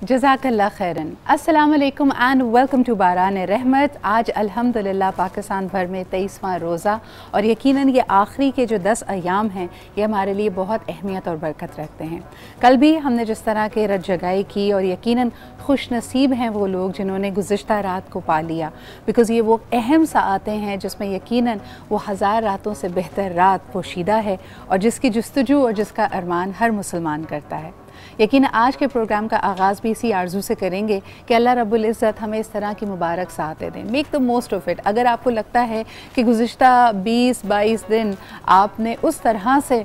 जज़ाकल्लाह खैरन। अस्सलाम वालेकुम एंड वेलकम टू बारान रहमत। आज अल्हम्दुलिल्लाह पाकिस्तान भर में 23वां रोज़ा और यकीनन ये आखिरी के जो 10 अयाम हैं ये हमारे लिए बहुत अहमियत और बरकत रखते हैं। कल भी हमने जिस तरह के रत जगाई की और यकीनन खुश नसीब हैं वो लोग जिन्होंने गुज़िश्ता रात को पा लिया, बिकॉज़ ये वो अहम साआतें हैं जिसमें यकीनन वो हज़ार रातों से बेहतर रात पोशीदा है और जिसकी जुस्तजू और जिसका अरमान हर मुसलमान करता है। यकीन आज के प्रोग्राम का आगाज़ भी इसी आरज़ू से करेंगे कि अल्लाह रब्बुल इज़्ज़त हमें इस तरह की मुबारक साआतें दें। Make the most of it. अगर आपको लगता है कि गुज़िश्ता 20-22 दिन आपने उस तरह से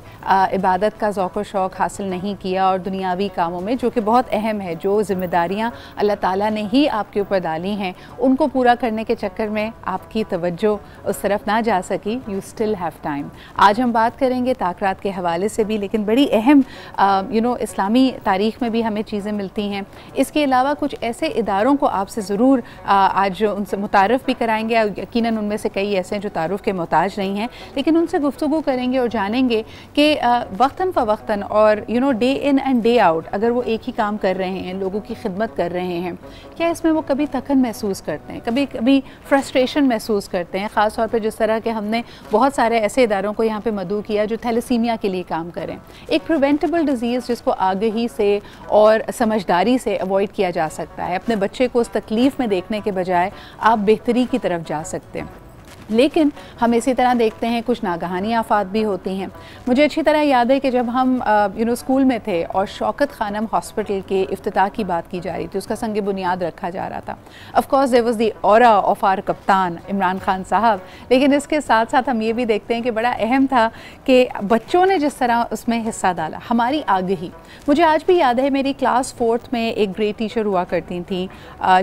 इबादत का ज़ौक़ व शौक़ हासिल नहीं किया और दुनियावी कामों में, जो कि बहुत अहम है, जो ज़िम्मेदारियाँ अल्लाह ताला ने ही आपके ऊपर डाली हैं, उनको पूरा करने के चक्कर में आपकी तवज्जो उस तरफ ना जा सकी, यू स्टिल हैव टाइम। आज हम बात करेंगे ताक़रात के हवाले से भी, लेकिन बड़ी अहम इस्लामी तारीख़ में भी हमें चीज़ें मिलती हैं। इसके अलावा कुछ ऐसे इदारों को आपसे ज़रूर आज उनसे मुतारफ़ भी कराएंगे। यकीनन उनमें से कई ऐसे हैं जो तारुफ़ के मोहताज नहीं हैं, लेकिन उनसे गुफ्तगू करेंगे और जानेंगे कि वक्तन फ़वक्तन और day in and day out अगर वो एक ही काम कर रहे हैं, लोगों की खिदमत कर रहे हैं, क्या इसमें वो कभी थकन महसूस करते हैं, कभी कभी फ्रस्ट्रेशन महसूस करते हैं। ख़ास तौर पर जिस तरह के हमने बहुत सारे ऐसे इदारों को यहाँ पर मदऊ किया जो थैलेसीमिया के लिए काम करें, एक प्रिवेंटेबल डिज़ीज़ जिसको आगे से और समझदारी से अवॉइड किया जा सकता है। अपने बच्चे को उस तकलीफ़ में देखने के बजाय आप बेहतरी की तरफ जा सकते हैं। लेकिन हम इसी तरह देखते हैं कुछ नागहानी आफात भी होती हैं। मुझे अच्छी तरह याद है कि जब हम स्कूल में थे और शौकत खानम हॉस्पिटल के इफ्तिताह की बात की जा रही थी, उसका संग बुनियाद रखा जा रहा था। Of course there was the aura of our कप्तान इमरान खान साहब, लेकिन इसके साथ साथ हम ये भी देखते हैं कि बड़ा अहम था कि बच्चों ने जिस तरह उसमें हिस्सा डाला, हमारी आगही। मुझे आज भी याद है मेरी क्लास 4th में एक ग्रेट टीचर हुआ करती थी।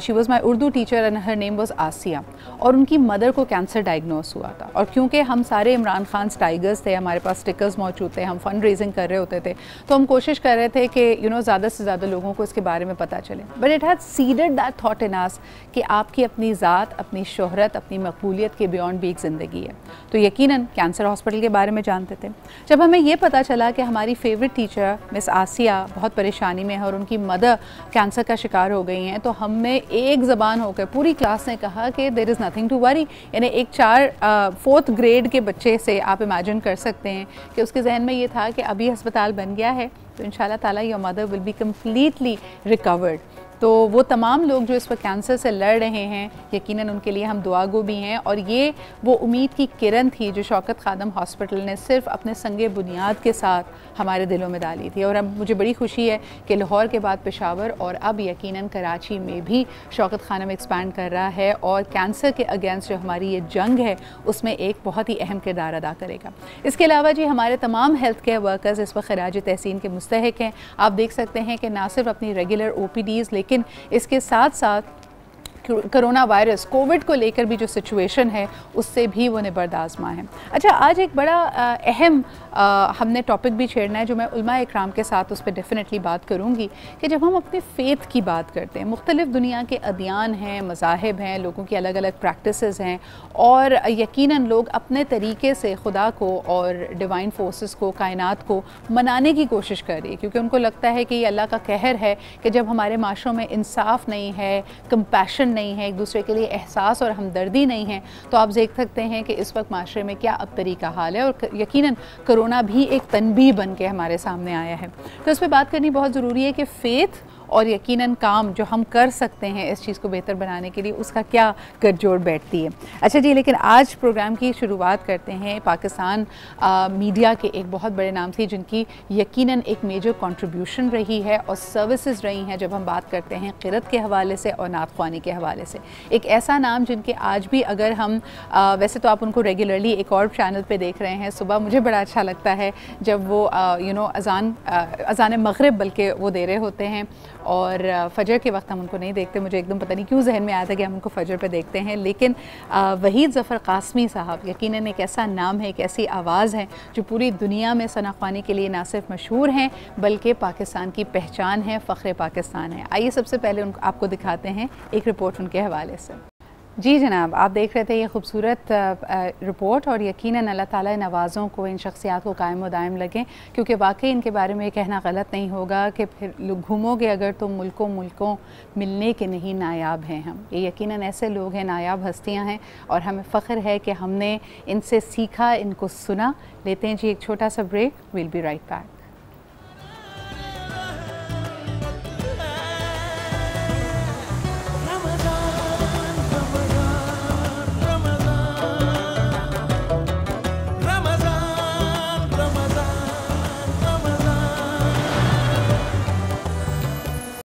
She was my Urdu teacher and her name was Asiya, और उनकी मदर को कैंसर डायग्नोस हुआ था। और क्योंकि हम सारे इमरान खान टाइगर्स थे, हमारे पास स्टिकर्स मौजूद थे, हम फंड रेजिंग कर रहे होते थे, तो हम कोशिश कर रहे थे कि ज़्यादा से ज़्यादा लोगों को इसके बारे में पता चले। But it had seeded that thought in us कि आपकी अपनी ज़ात, अपनी शोहरत, अपनी मकबूलियत के बियॉन्ड भी एक ज़िंदगी है। तो यकीनन कैंसर हॉस्पिटल के बारे में जानते थे। जब हमें ये पता चला कि हमारी फेवरेट टीचर मिस आसिया बहुत परेशानी में है और उनकी मदर कैंसर का शिकार हो गई हैं, तो हमें एक ज़बान होकर पूरी क्लास ने कहा कि there is nothing to worry. यानी एक 4th ग्रेड के बच्चे से आप इमेजिन कर सकते हैं कि उसके जहन में ये था कि अभी अस्पताल बन गया है तो इंशाल्लाह ताला your mother will be completely recovered. तो वो तमाम लोग जो इस वक्त कैंसर से लड़ रहे हैं, यकीनन उनके लिए हम दुआगो भी हैं। और ये वो उम्मीद की किरण थी जो शौकत खानम हॉस्पिटल ने सिर्फ अपने संगे बुनियाद के साथ हमारे दिलों में डाली थी। और अब मुझे बड़ी खुशी है कि लाहौर के बाद पेशावर और अब यकीनन कराची में भी शौकत खानम एक्सपैंड कर रहा है और कैंसर के अगेंस्ट जो हमारी ये जंग है उसमें एक बहुत ही अहम किरदार अदा करेगा। इसके अलावा जी हमारे तमाम हेल्थ केयर वर्कर्स इस वक्त खराज तहसीन के मुस्तहिक हैं। आप देख सकते हैं कि ना सिर्फ अपनी रेगुलर OPDs, लेकिन इसके साथ साथ कोरोना वायरस कोविड को लेकर भी जो सिचुएशन है उससे भी वो निबर्दाज़मा है। अच्छा, आज एक बड़ा अहम हमने टॉपिक भी छेड़ना है जो मैं उलमा इकराम के साथ उस पर डेफिनेटली बात करूँगी कि जब हम अपने फ़ेथ की बात करते हैं, मुख्तलिफ़ दुनिया के अदियान हैं, मज़ाहिब हैं, लोगों की अलग अलग प्रैक्टिसेस हैं और यकीनन लोग अपने तरीके से खुदा को और डिवाइन फोर्सेस को, कायनात को मनाने की कोशिश कर रही है, क्योंकि उनको लगता है कि ये अल्लाह का कहर है कि जब हमारे माशरों में इंसाफ नहीं है, कंपैशन नहीं है, एक दूसरे के लिए एहसास और हमदर्दी नहीं है, तो आप देख सकते हैं कि इस वक्त माशरे में क्या अब तरीका हाल है। और यकीनन कोरोना भी एक तनबीह बन के हमारे सामने आया है। तो इस पर बात करनी बहुत ज़रूरी है कि फ़ेथ और यकीनन काम जो हम कर सकते हैं इस चीज़ को बेहतर बनाने के लिए, उसका क्या गठजोड़ बैठती है। अच्छा जी, लेकिन आज प्रोग्राम की शुरुआत करते हैं पाकिस्तान मीडिया के एक बहुत बड़े नाम से जिनकी यकीनन एक मेजर कंट्रीब्यूशन रही है और सर्विसेज रही हैं जब हम बात करते हैं क़िरत के हवाले से और नात ख़्वानी के हवाले से। एक ऐसा नाम जिनके आज भी अगर हम वैसे तो आप उनको रेगुलरली एक और चैनल पे देख रहे हैं, सुबह मुझे बड़ा अच्छा लगता है जब वो अज़ान मग़रिब बल्कि वो दे रहे होते हैं और फ़जर के वक्त हम उनको नहीं देखते। मुझे एकदम पता नहीं क्यों जहन में आया था कि हम उनको फ़जर पे देखते हैं। लेकिन वहीद ज़फ़र क़ासमी साहब यकीनन एक ऐसा नाम है, एक ऐसी आवाज़ है जो पूरी दुनिया में सना ख़्वानी के लिए ना सिर्फ मशहूर हैं बल्कि पाकिस्तान की पहचान है, फ़ख्र पाकिस्तान है। आइए सबसे पहले आपको दिखाते हैं एक रिपोर्ट उनके हवाले से। जी जनाब, आप देख रहे थे ये खूबसूरत रिपोर्ट और यकीनन अल्लाह ताला नवाज़ों को, इन शख्सियात को कायम व दायम लगें, क्योंकि वाकई इनके बारे में कहना गलत नहीं होगा कि फिर घूमोगे अगर तो मुल्कों मुल्कों मिलने के नहीं नायाब हैं हम। ये यकीनन ऐसे लोग हैं, नायाब हस्तियाँ हैं और हमें फ़ख्र है कि हमने इनसे सीखा, इनको सुना। लेते हैं जी एक छोटा सा break, will be right back.